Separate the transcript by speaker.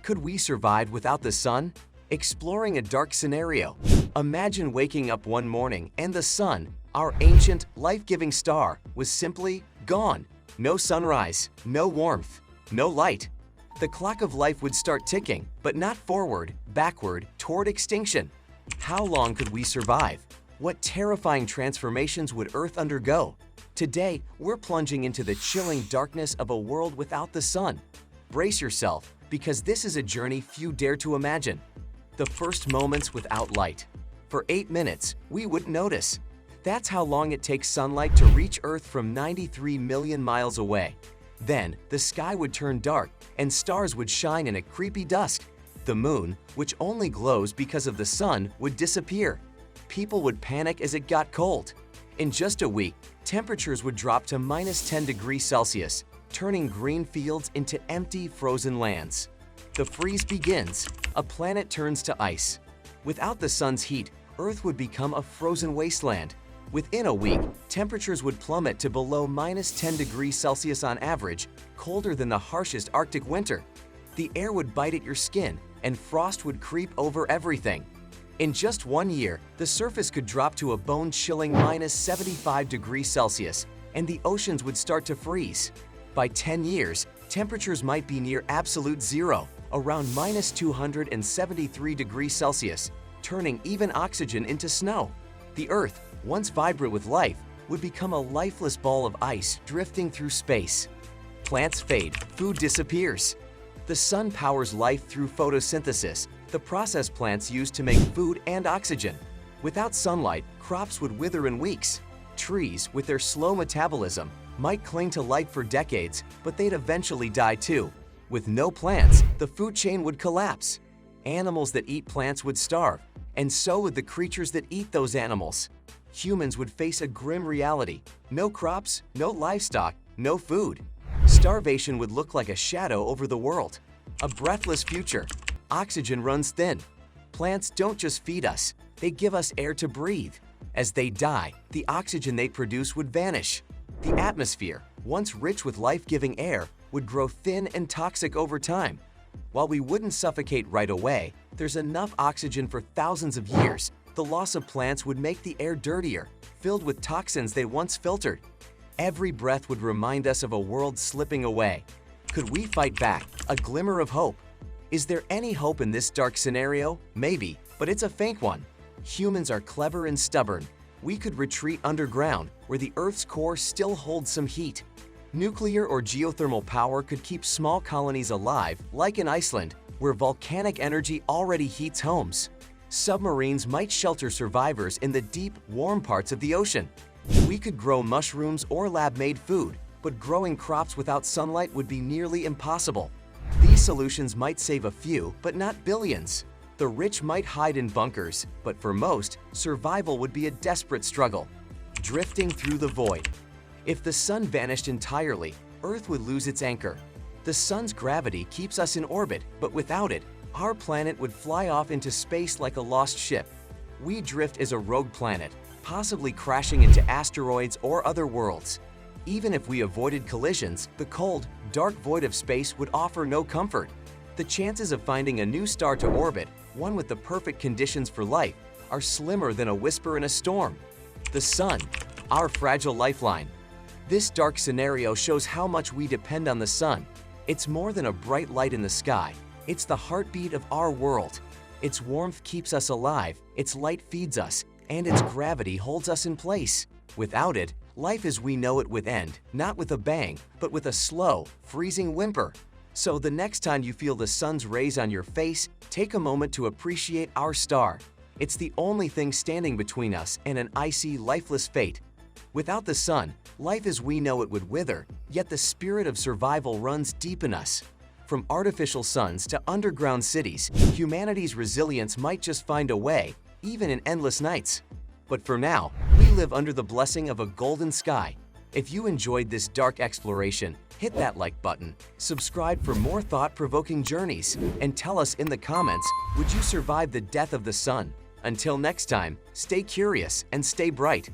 Speaker 1: Could we survive without the sun? Exploring a dark scenario. Imagine waking up one morning and the sun, our ancient, life-giving star, was simply gone. No sunrise, no warmth, no light. The clock of life would start ticking, but not forward, backward, toward extinction. How long could we survive? What terrifying transformations would Earth undergo? Today, we're plunging into the chilling darkness of a world without the sun. Brace yourself, because this is a journey few dare to imagine. The first moments without light. For 8 minutes, we wouldn't notice. That's how long it takes sunlight to reach Earth from 93 million miles away. Then, the sky would turn dark, and stars would shine in a creepy dusk. The moon, which only glows because of the sun, would disappear. People would panic as it got cold. In just a week, temperatures would drop to -10 degrees Celsius, turning green fields into empty, frozen lands. The freeze begins. A planet turns to ice. Without the sun's heat, Earth would become a frozen wasteland. Within a week, temperatures would plummet to below -10 degrees Celsius on average, colder than the harshest Arctic winter. The air would bite at your skin, and frost would creep over everything. In just 1 year, the surface could drop to a bone-chilling -75 degrees Celsius, and the oceans would start to freeze. By 10 years, temperatures might be near absolute zero, around -273 degrees Celsius, turning even oxygen into snow. The Earth, once vibrant with life, would become a lifeless ball of ice drifting through space. Plants fade, food disappears. The sun powers life through photosynthesis, the process plants use to make food and oxygen. Without sunlight, crops would wither in weeks. Trees, with their slow metabolism, might cling to life for decades, but they'd eventually die too. With no plants, the food chain would collapse. Animals that eat plants would starve, and so would the creatures that eat those animals. Humans would face a grim reality. No crops, no livestock, no food. Starvation would look like a shadow over the world. A breathless future. Oxygen runs thin. Plants don't just feed us, they give us air to breathe. As they die, the oxygen they produce would vanish. The atmosphere, once rich with life-giving air, would grow thin and toxic over time. While we wouldn't suffocate right away, there's enough oxygen for thousands of years. The loss of plants would make the air dirtier, filled with toxins they once filtered. Every breath would remind us of a world slipping away. Could we fight back? A glimmer of hope. Is there any hope in this dark scenario? Maybe, but it's a faint one. Humans are clever and stubborn. We could retreat underground, where the Earth's core still holds some heat. Nuclear or geothermal power could keep small colonies alive, like in Iceland, where volcanic energy already heats homes. Submarines might shelter survivors in the deep, warm parts of the ocean. We could grow mushrooms or lab-made food, but growing crops without sunlight would be nearly impossible. These solutions might save a few, but not billions. The rich might hide in bunkers, but for most, survival would be a desperate struggle. Drifting through the void. If the sun vanished entirely, Earth would lose its anchor. The sun's gravity keeps us in orbit, but without it, our planet would fly off into space like a lost ship. We drift as a rogue planet, possibly crashing into asteroids or other worlds. Even if we avoided collisions, the cold, dark void of space would offer no comfort. The chances of finding a new star to orbit, one with the perfect conditions for life, are slimmer than a whisper in a storm. The sun, our fragile lifeline. This dark scenario shows how much we depend on the sun. It's more than a bright light in the sky. It's the heartbeat of our world. Its warmth keeps us alive, its light feeds us, and its gravity holds us in place. Without it, life as we know it would end, not with a bang, but with a slow, freezing whimper. So the next time you feel the sun's rays on your face, take a moment to appreciate our star. It's the only thing standing between us and an icy, lifeless fate. Without the sun, life as we know it would wither, yet the spirit of survival runs deep in us. From artificial suns to underground cities, humanity's resilience might just find a way, even in endless nights. But for now, we live under the blessing of a golden sky. If you enjoyed this dark exploration, hit that like button, subscribe for more thought-provoking journeys, and tell us in the comments, would you survive the death of the sun? Until next time, stay curious and stay bright.